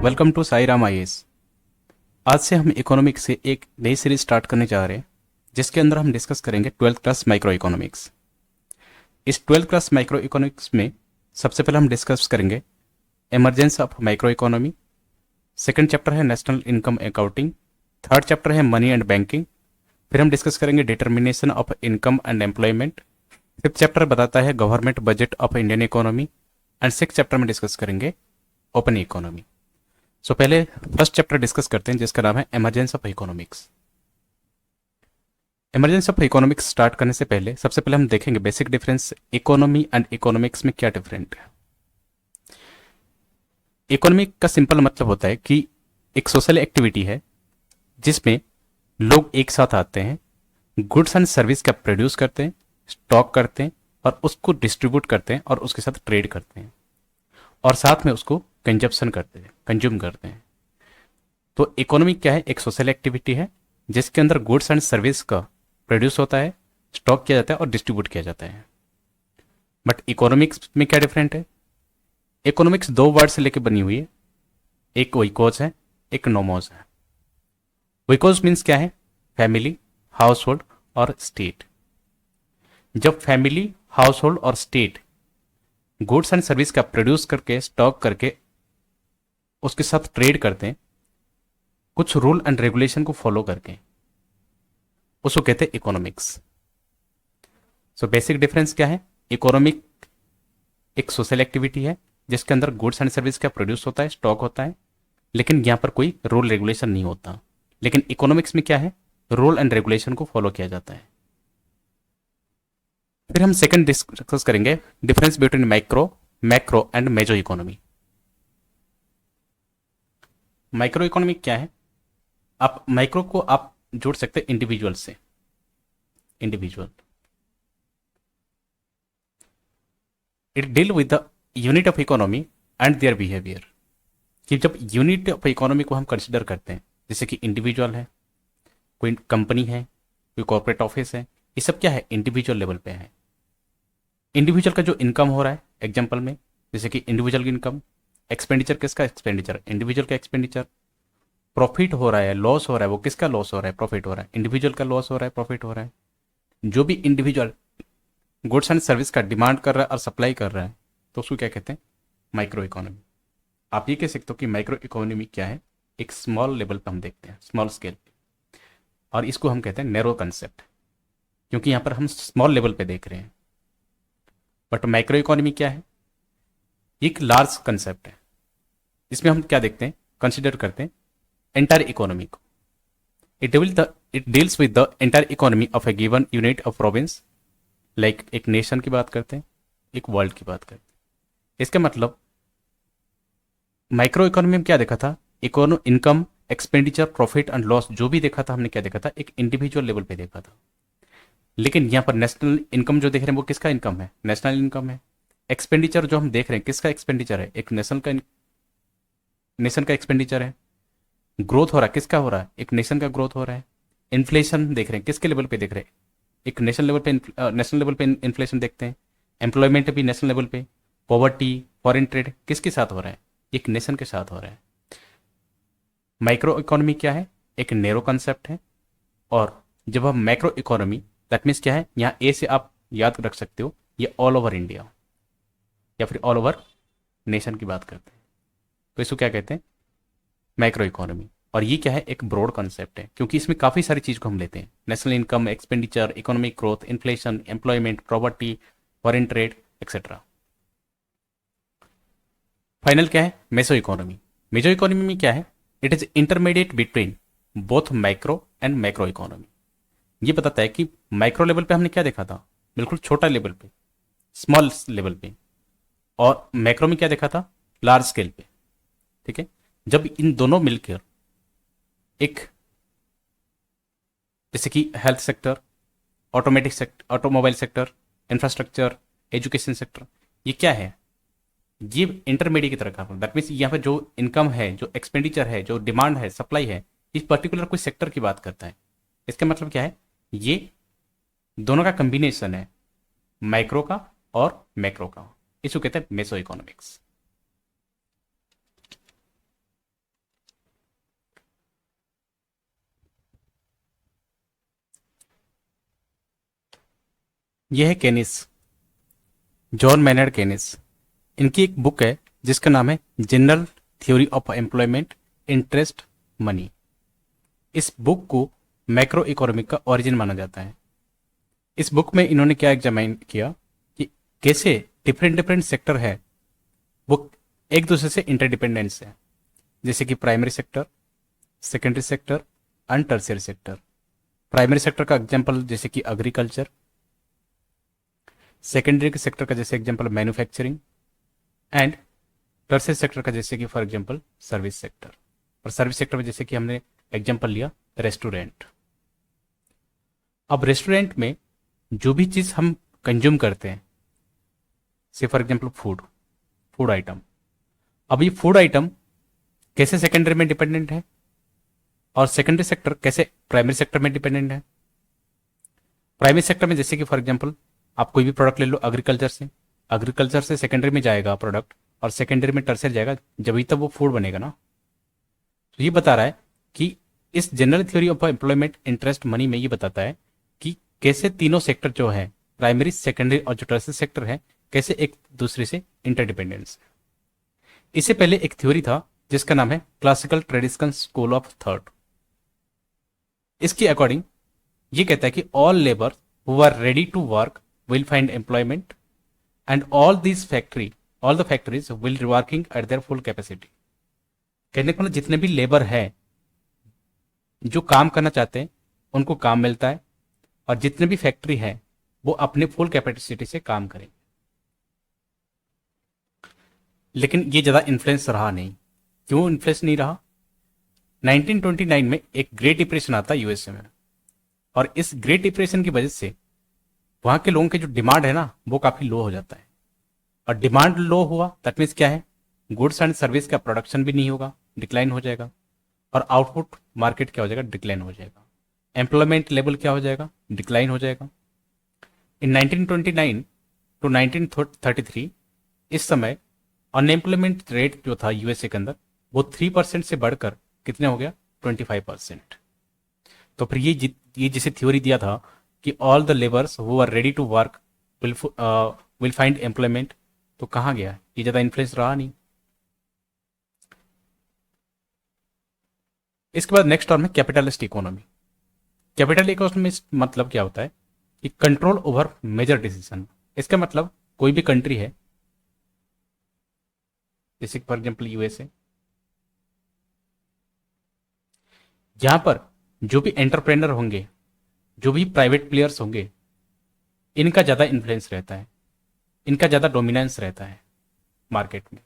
Welcome to Sai Ram IAS. आज से हम इकोनॉमिक्स से एक नई सीरीज स्टार्ट करने जा रहे हैं, जिसके अंदर हम डिस्कस करेंगे 12th क्लास माइक्रो इकोनॉमिक्स। इस 12th क्लास माइक्रो इकोनॉमिक्स में सबसे पहले हम डिस्कस करेंगे emergence of micro economy. Second chapter है national income accounting. Third chapter है मनी एंड बैंकिंग। फिर हम डिस्कस करेंगे determination of income and employment. Fifth chapter बताता है government budget of Indian economy. And six chapter में discuss करेंगे open economy. So पहले फर्स्ट चैप्टर डिस्कस करते हैं, जिसका नाम है emergence of economics. Emergence of economics start करने से पहले सबसे पहले हम देखेंगे basic difference economy and economics में क्या डिफरेंट है। इकोनॉमिक का सिंपल मतलब होता है कि एक सोशल एक्टिविटी है जिसमें लोग एक साथ आते हैं, गुड्स एंड सर्विस का प्रोड्यूस करते हैं, स्टॉक करते हैं और उसको डिस्ट्रीब्यूट करते हैं और उसके साथ ट्रेड करते हैं और साथ में उसको कंजप्शन करते हैं, कंज्यूम करते हैं। तो इकोनॉमी क्या है? एक सोशल एक्टिविटी है जिसके अंदर गुड्स एंड सर्विस का प्रोड्यूस होता है, स्टॉक किया जाता है और डिस्ट्रीब्यूट किया जाता है। बट इकोनॉमिक्स में क्या डिफरेंट है? इकोनॉमिक्स दो वर्ड से लेकर बनी हुई है, एक ओइकोस है, एक नोमोस है। ओइकोस मीन्स क्या है? फैमिली, हाउस होल्ड और स्टेट। जब फैमिली, हाउस होल्ड और स्टेट गुड्स एंड सर्विस का प्रोड्यूस करके, स्टॉक करके उसके साथ ट्रेड करते हैं, कुछ रूल एंड रेगुलेशन को फॉलो करके, उसको कहते हैं इकोनॉमिक्स। सो बेसिक डिफरेंस क्या है? इकोनॉमिक एक सोशल एक्टिविटी है जिसके अंदर गुड्स एंड सर्विस का प्रोड्यूस होता है, स्टॉक होता है, लेकिन यहां पर कोई रूल रेगुलेशन नहीं होता। लेकिन इकोनॉमिक्स में क्या है? रूल एंड रेगुलेशन को फॉलो किया जाता है। फिर हम सेकंड डिस्कस करेंगे difference between micro, macro and meso economy. Micro economy क्या है? आप माइक्रो को आप जोड़ सकते हैं इंडिविजुअल से। Individual it deal with the unit of economy and their behaviour. कि जब यूनिट ऑफ इकोनॉमी को हम कंसिडर करते हैं, जैसे कि इंडिविजुअल है, कोई कंपनी है, कोई कॉर्पोरेट ऑफिस है, ये सब क्या है? इंडिविजुअल लेवल पे है। इंडिविजुअल का जो इनकम हो रहा है, एग्जाम्पल में जैसे कि इंडिविजुअल की इनकम, एक्सपेंडिचर किसका? एक्सपेंडिचर इंडिविजुअल का एक्सपेंडिचर। प्रॉफिट हो रहा है, लॉस हो रहा है, वो किसका लॉस हो रहा है? प्रॉफिट हो रहा है, इंडिविजुअल का लॉस हो रहा है, प्रॉफिट हो रहा है। जो भी इंडिविजुअल गुड्स एंड सर्विस का डिमांड कर रहा है और सप्लाई कर रहा है, तो उसको क्या कहते हैं? Micro economy. आप ये कह सकते हो कि माइक्रो इकोनॉमी क्या है? एक स्मॉल लेवल पे हम देखते हैं, स्मॉल स्केल पे, और इसको हम कहते हैं नैरो कंसेप्ट, क्योंकि यहां पर हम स्मॉल लेवल पे देख रहे हैं। बट माइक्रो इकोनॉमी क्या है? एक लार्ज कंसेप्ट है। इसमें हम क्या देखते हैं? कंसिडर करते हैं एंटायर इकोनॉमी को। It deals with the entire economy of A given unit of province. Like एक नेशन की बात करते हैं, एक वर्ल्ड की बात करते हैं। इसका मतलब माइक्रो इकोनॉमी में क्या देखा था? Income, expenditure, profit and loss जो भी देखा था हमने, क्या देखा था? एक इंडिविजुअल लेवल पे देखा था। लेकिन यहाँ पर नेशनल इनकम जो देख रहे हैं वो किसका इनकम है? नेशनल इनकम है। एक्सपेंडिचर जो हम देख रहे हैं किसका एक्सपेंडिचर है? एक नेशन का एक्सपेंडिचर है। ग्रोथ हो रहा है, किसका हो रहा है? एक नेशन का ग्रोथ हो रहा है। इन्फ्लेशन देख रहे हैं, किसके लेवल पे देख रहे हैं? एक नेशनल लेवल पे इन्फ्लेशन देखते हैं। एम्प्लॉयमेंट भी नेशनल लेवल पे। पॉवर्टी, फॉरेन ट्रेड किसके साथ हो रहा है? एक नेशन के साथ हो रहा है। माइक्रो इकोनॉमी क्या है? एक नैरो कंसेप्ट है। और जब हम मैक्रो इकोनॉमी, दैट मीन्स क्या है? यहाँ ए से आप याद रख सकते हो, ये ऑल ओवर इंडिया या फिर ऑल ओवर नेशन की बात करते हैं, तो इसको क्या कहते हैं? Macro economy. और ये क्या है? एक ब्रॉड कंसेप्ट है, क्योंकि इसमें काफी सारी चीज को हम लेते हैं। National income, expenditure, economic growth, inflation, employment, property, foreign trade etcetera. Final क्या है? Meso economy. मेजो इकोनॉमी में क्या है? It is intermediate between both micro and macro economy. ये बताता है कि माइक्रो लेवल पे हमने क्या देखा था? बिल्कुल छोटा लेवल पे, स्मॉल लेवल पे। और मैक्रो में क्या देखा था? लार्ज स्केल पे। ठीक है। जब इन दोनों मिलकर एक, जैसे कि health sector, automatic sector, automobile sector, infrastructure, education sector, ये क्या है? ये इंटरमीडिएट की तरह का। दैट मीन्स यहाँ पे जो इनकम है, जो एक्सपेंडिचर है, जो डिमांड है, सप्लाई है, इस पर्टिकुलर कोई सेक्टर की बात करता है। इसका मतलब क्या है? ये दोनों का कॉम्बिनेशन है, माइक्रो का और मैक्रो का। इसको कहते हैं मेसो इकोनॉमिक्स। यह है केनिस, जॉन मैनर्ड केनिस। इनकी एक बुक है जिसका नाम है general theory of employment, interest, money. इस बुक को मैक्रो इकोनॉमिक का ओरिजिन माना जाता है। इस बुक में इन्होंने क्या एग्जामाइन किया कि कैसे डिफरेंट डिफरेंट सेक्टर है वो एक दूसरे से इंटरडिपेंडेंस है, जैसे कि primary sector, secondary sector and tertiary sector. Primary sector का एग्जांपल जैसे कि एग्रीकल्चर, सेकेंडरी सेक्टर का जैसे example manufacturing, and tertiary sector का जैसे कि फॉर एग्जांपल सर्विस सेक्टर। और सर्विस सेक्टर में जैसे कि हमने एग्जांपल लिया रेस्टोरेंट। अब रेस्टोरेंट में जो भी चीज़ हम कंज्यूम करते हैं, से for example food, food item, अब ये फूड आइटम कैसे सेकेंडरी में डिपेंडेंट है और सेकेंडरी सेक्टर कैसे प्राइमरी सेक्टर में डिपेंडेंट है। प्राइमरी सेक्टर में जैसे कि फॉर एग्जांपल आप कोई भी प्रोडक्ट ले लो एग्रीकल्चर से सेकेंडरी में जाएगा प्रोडक्ट और सेकेंडरी में टर्शियरी जाएगा, जब ही तब वो फूड बनेगा ना। तो ये बता रहा है कि इस general theory of employment, interest, money में ये बताता है कि कैसे तीनों सेक्टर जो है प्राइमरी, सेकेंडरी और जो टर्शियरी सेक्टर है कैसे एक दूसरे से इंटरडिपेंडेंस। इससे पहले एक थ्योरी था जिसका नाम है classical traditional school of thought. इसके अकॉर्डिंग ये कहता है कि all labour who are ready to work will find employment and all the factories will working at their full capacity. कहने का मतलब जितने भी लेबर है जो काम करना चाहते हैं उनको काम मिलता है, और जितने भी फैक्ट्री है वो अपने फुल कैपेसिटी से काम करेंगे। लेकिन ये ज़्यादा इन्फ्लुएंस रहा नहीं। क्यों इन्फ्लुएंस नहीं रहा? 1929 में एक ग्रेट डिप्रेशन आता है यूएसए में, और इस ग्रेट डिप्रेशन की वजह से वहां के लोगों की जो डिमांड है ना वो काफ़ी लो हो जाता है। और डिमांड लो हुआ दैट मीन्स क्या है, गुड्स एंड सर्विस का प्रोडक्शन भी नहीं होगा, डिक्लाइन हो जाएगा, और आउटपुट मार्केट क्या हो जाएगा, डिक्लाइन हो जाएगा। एम्प्लॉयमेंट लेवल क्या हो जाएगा, डिक्लाइन हो जाएगा। इन 1929 टू 1933 इस समय अनएम्प्लॉयमेंट रेट जो था यूएसए के अंदर वो 3% से बढ़कर कितने हो गया, 25%। तो फिर ये जिसे थ्योरी दिया था कि all the labours who are ready to work will find employment, तो कहाँ गया? ये ज़्यादा इन्फ्लुएंस रहा नहीं। इसके बाद नेक्स्ट टर्म है कैपिटलिस्ट इकोनॉमी। कैपिटल इकोनॉमी मतलब क्या होता है कि कंट्रोल ओवर मेजर डिसीजन। इसका मतलब कोई भी कंट्री है, जैसे फॉर एग्जाम्पल यूएसए, जहां पर जो भी एंटरप्रेनर होंगे, जो भी प्राइवेट प्लेयर्स होंगे, इनका ज़्यादा इन्फ्लुएंस रहता है, इनका ज़्यादा डोमिनेंस रहता है मार्केट में।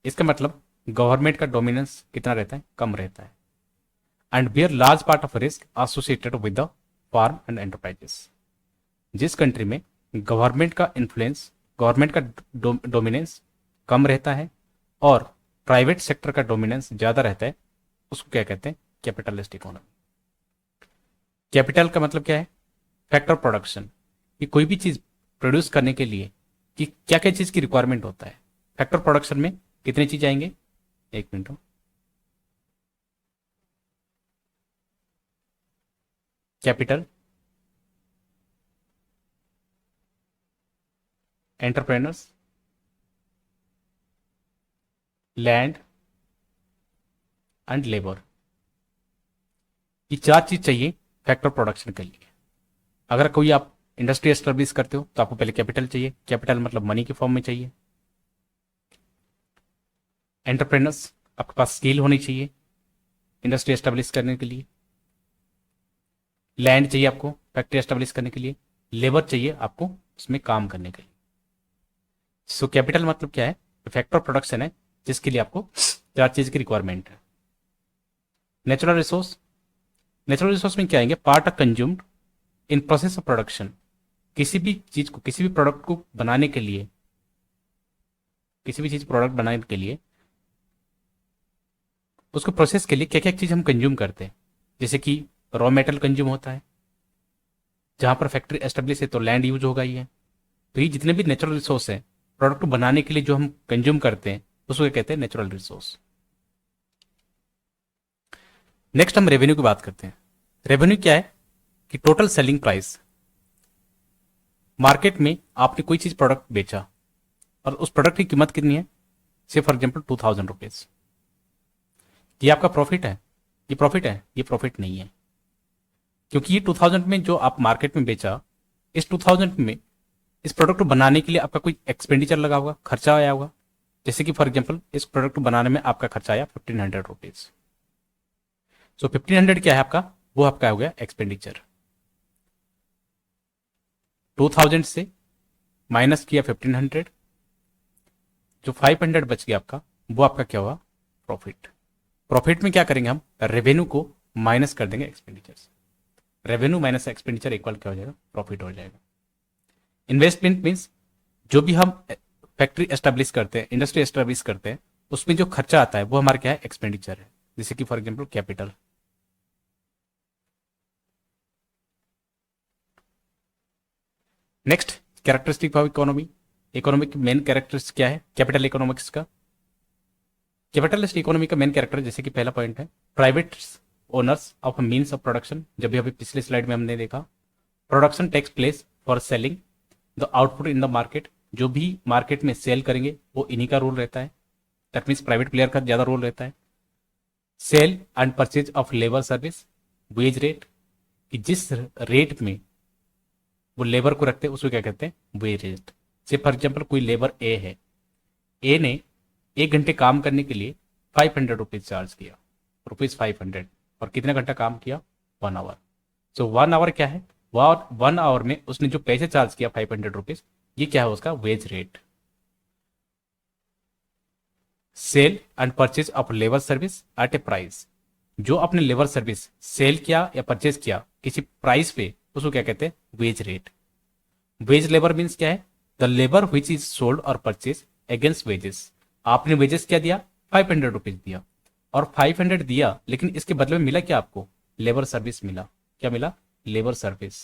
इसका मतलब गवर्नमेंट का डोमिनेंस कितना रहता है, कम रहता है। And bear large part of risk associated with the firm and enterprises. जिस कंट्री में गवर्नमेंट का इन्फ्लुएंस, गवर्नमेंट का डोमिनेंस कम रहता है और प्राइवेट सेक्टर का डोमिनेंस ज़्यादा रहता है, उसको क्या कहते हैं, कैपिटलिस्ट इकोनॉमी। कैपिटल का मतलब क्या है, फैक्टर प्रोडक्शन, कि कोई भी चीज़ प्रोड्यूस करने के लिए कि क्या क्या चीज़ की रिक्वायरमेंट होता है। फैक्टर प्रोडक्शन में कितने चीज़ आएंगे, एक minute, capital, entrepreneurs, land and labour. ये चार चीज चाहिए फैक्टर प्रोडक्शन के लिए। अगर कोई आप इंडस्ट्री एस्टेब्लिश करते हो तो आपको पहले कैपिटल चाहिए, कैपिटल मतलब मनी के फॉर्म में चाहिए। एंटरप्रेनर्स, आपके पास स्किल होनी चाहिए इंडस्ट्री एस्टेब्लिश करने के लिए। लैंड चाहिए आपको फैक्ट्री एस्टेब्लिश करने के लिए। लेबर चाहिए आपको उसमें काम करने के लिए। सो कैपिटल मतलब क्या है, फैक्टर प्रोडक्शन है जिसके लिए आपको चार चीज की रिक्वायरमेंट है। नेचुरल रिसोर्स, नेचुरल रिसोर्स में क्या आएंगे, part of consumed in process of production. किसी भी चीज को, किसी भी प्रोडक्ट को बनाने के लिए, किसी भी चीज प्रोडक्ट बनाने के लिए उसको प्रोसेस के लिए क्या क्या चीज हम कंज्यूम करते हैं, जैसे कि रॉ मेटल कंज्यूम होता है, जहां पर फैक्ट्री एस्टेब्लिश है तो लैंड यूज होगा ही है। तो ये जितने भी नेचुरल रिसोर्स है प्रोडक्ट को बनाने के लिए जो हम कंज्यूम करते हैं उसको क्या कहते हैं, नेचुरल रिसोर्स। नेक्स्ट हम रेवेन्यू की बात करते हैं। रेवेन्यू क्या है कि टोटल सेलिंग प्राइस, मार्केट में आपने कोई चीज प्रोडक्ट बेचा और उस प्रोडक्ट की कीमत कितनी है, से फॉर एग्जाम्पल 2000 रुपीज, ये आपका प्रॉफिट है, ये प्रॉफिट है, ये प्रॉफिट नहीं है, क्योंकि ये 2000 में जो आप मार्केट में बेचा, इस 2000 में इस प्रोडक्ट को बनाने के लिए आपका कोई एक्सपेंडिचर लगा होगा, खर्चा आया होगा। जैसे कि फॉर एग्जाम्पल इस प्रोडक्ट को बनाने में आपका खर्चा आया 1500 रुपीज। सो 1500 क्या है आपका, वो आपका हो गया एक्सपेंडिचर। 2000 से माइनस किया 1500, जो 500 बच गया आपका, वो आपका क्या हुआ, प्रॉफिट। प्रॉफिट में क्या करेंगे हम, रेवेन्यू को माइनस कर देंगे एक्सपेंडिचर से। रेवेन्यू माइनस एक्सपेंडिचर इक्वल क्या हो जाएगा, प्रॉफिट हो जाएगा। इन्वेस्टमेंट मीन्स जो भी हम फैक्ट्री एस्टेब्लिश करते हैं, इंडस्ट्री एस्टेब्लिश करते हैं, उसमें जो खर्चा आता है वो हमारा क्या है, एक्सपेंडिचर है। जैसे कि for example capital. Next, characteristic of economy. Economy की मेन कैरेक्टरिस्टिक क्या है, कैपिटल इकोनॉमिक्स का। कैपिटलिस्ट इकोनॉमी का मेन कैरेक्टर, जैसे कि पहला पॉइंट है, private owners of means of production. जब भी अभी पिछले स्लाइड में हमने देखा, production takes place for selling the output in the market. जो भी मार्केट में सेल करेंगे वो इन्हीं का रोल रहता है, दैट मीन्स प्राइवेट प्लेयर का ज्यादा रोल रहता है। Sale and purchase of labour service, wage rate, कि जिस रेट में वो लेबर को रखते हैं उसको क्या कहते हैं, वेज रेट। से फॉर एग्जाम्पल कोई लेबर ए है, ए ने 1 घंटे काम करने के लिए 500 रुपीज चार्ज किया, ₹500, और कितने घंटा काम किया, 1 आवर। सो 1 आवर क्या है, 1 आवर में उसने जो पैसे चार्ज किया 500 रुपीज, ये क्या है उसका wage rate. Sale and purchase of labour service at a price, जो आपने लेबर सर्विस सेल किया या परचेज किया किसी प्राइस पे, उसको क्या कहते हैं, wage rate. Veg labour means क्या है, the labour which is sold और परचेज अगेंस्ट वेजेस। आपने वेजेस क्या दिया, 500 रुपीज दिया, और 500 दिया, लेकिन इसके बदले में मिला क्या आपको, लेबर सर्विस मिला। क्या मिला, लेबर सर्विस।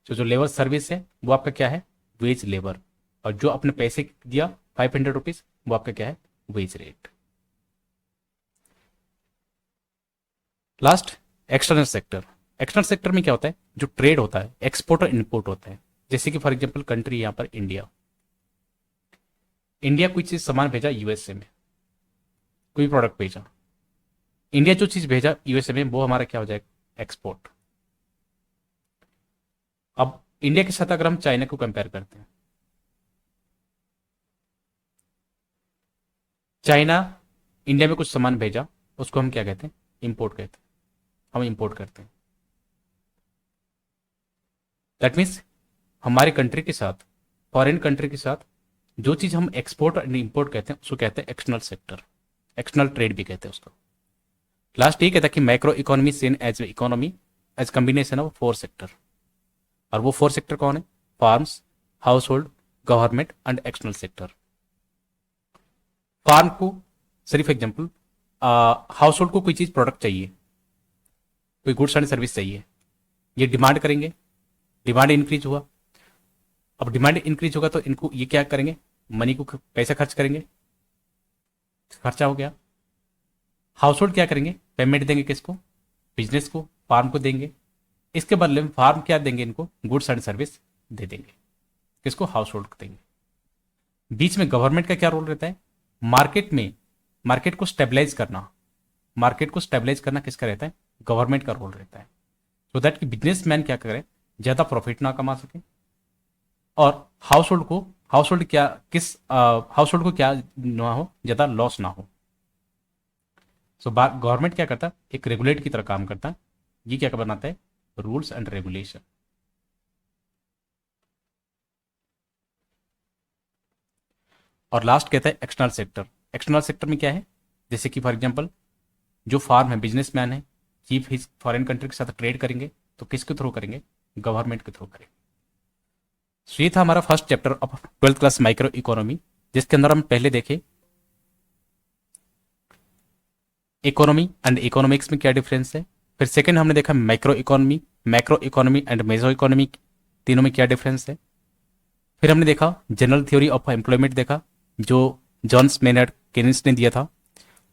तो जो लेबर सर्विस है वो आपका क्या है, वेज लेबर, और जो आपने पैसे दिया 500 रुपीज, वो आपका क्या है, wage rate. Last, external sector. External sector में क्या होता है, जो ट्रेड होता है, एक्सपोर्ट और इम्पोर्ट होता है। जैसे कि फॉर एग्जाम्पल कंट्री यहां पर इंडिया, इंडिया कोई चीज सामान भेजा यूएसए में, कोई प्रोडक्ट भेजा, इंडिया जो चीज भेजा यूएसए में, वो हमारा क्या हो जाएगा, एक्सपोर्ट। अब इंडिया के साथ अगर हम चाइना को कंपेयर करते हैं, चाइना इंडिया में कुछ सामान भेजा, उसको हम क्या कहते हैं, इंपोर्ट कहते हैं, हम इंपोर्ट करते हैं। दैट मीन्स हमारे कंट्री के साथ, फॉरेन कंट्री के साथ जो चीज हम एक्सपोर्ट एंड इंपोर्ट कहते हैं, उसको कहते हैं एक्सटर्नल सेक्टर, एक्सटर्नल ट्रेड भी कहते हैं उसको। लास्ट ये कहता है कि macro economy seen as economy as combination of 4 sector, और वो 4 सेक्टर कौन है, firms, household, government and external sector. Firm को सिर्फ एग्जाम्पल, हाउस होल्ड को कोई चीज प्रोडक्ट चाहिए, कोई गुड्स एंड सर्विस चाहिए, ये डिमांड करेंगे, डिमांड इंक्रीज हुआ। अब डिमांड इंक्रीज होगा तो इनको ये क्या करेंगे, मनी को, पैसा खर्च करेंगे, खर्चा हो गया। हाउस होल्ड क्या करेंगे, पेमेंट देंगे किसको, बिजनेस को, फार्म को देंगे। इसके बदले में फार्म क्या देंगे, इनको गुड्स एंड सर्विस दे देंगे, किसको, हाउस होल्ड को देंगे। बीच में गवर्नमेंट का क्या रोल रहता है, मार्केट में, मार्केट को स्टेबलाइज करना, मार्केट को स्टेबलाइज करना किसका रहता है, गवर्नमेंट का रोल रहता है, सो दैट कि बिजनेसमैन क्या करें, ज्यादा प्रॉफिट ना कमा सके, और हाउस होल्ड को, हाउस होल्ड क्या, किस हाउस होल्ड को क्या ना हो, ज्यादा लॉस ना हो। सो गवर्नमेंट क्या करता है, एक रेगुलेट की तरह काम करता है। ये क्या बनाता है, रूल्स एंड रेगुलेशन। और लास्ट कहता है एक्सटर्नल सेक्टर। एक्सटर्नल सेक्टर में क्या है, जैसे कि फॉर एग्जांपल जो फार्म है, बिजनेसमैन है, चीफ हिज फॉरेन कंट्री के साथ ट्रेड करेंगे, तो किसके थ्रू करेंगे, गवर्नमेंट के थ्रू करेंगे। सो ये था हमारा first chapter of 12th class micro economy, जिसके अंदर हम पहले देखे इकोनॉमी एंड इकोनॉमिक्स में क्या डिफरेंस है। फिर सेकंड हमने देखा micro economy and meso economy, तीनों में क्या डिफरेंस है। फिर हमने देखा जनरल थ्योरी ऑफ एम्प्लॉयमेंट देखा, जो जॉन मेनर्ड केनिस ने दिया था,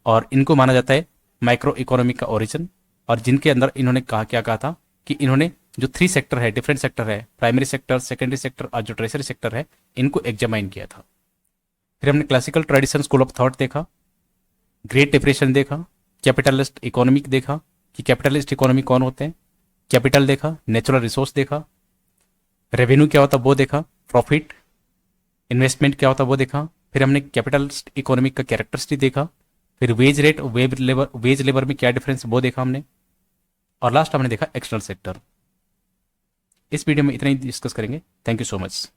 और इनको माना जाता है माइक्रो इकोनॉमी का ओरिजिन, और जिनके अंदर इन्होंने कहा, क्या कहा था कि इन्होंने जो 3 सेक्टर है, डिफरेंट सेक्टर है, प्राइमरी सेक्टर, सेकेंडरी सेक्टर और जो टर्शियरी सेक्टर है, इनको एग्जामाइन किया था। फिर हमने classical tradition school of thought देखा, ग्रेट डिप्रेशन देखा, कैपिटलिस्ट इकोनॉमिक देखा कि कैपिटलिस्ट इकोनॉमी कौन होते हैं, कैपिटल देखा, नेचुरल रिसोर्स देखा, रेवेन्यू क्या होता वो देखा, प्रॉफिट इन्वेस्टमेंट क्या होता वो देखा। फिर हमने कैपिटलिस्ट इकोनॉमिक का कैरेक्टरिस्टिक देखा, फिर वेज रेट, वेज लेबर में क्या डिफरेंस वो देखा हमने, और लास्ट हमने देखा एक्सटर्नल सेक्टर। इस वीडियो में इतना ही डिस्कस करेंगे। Thank you so much.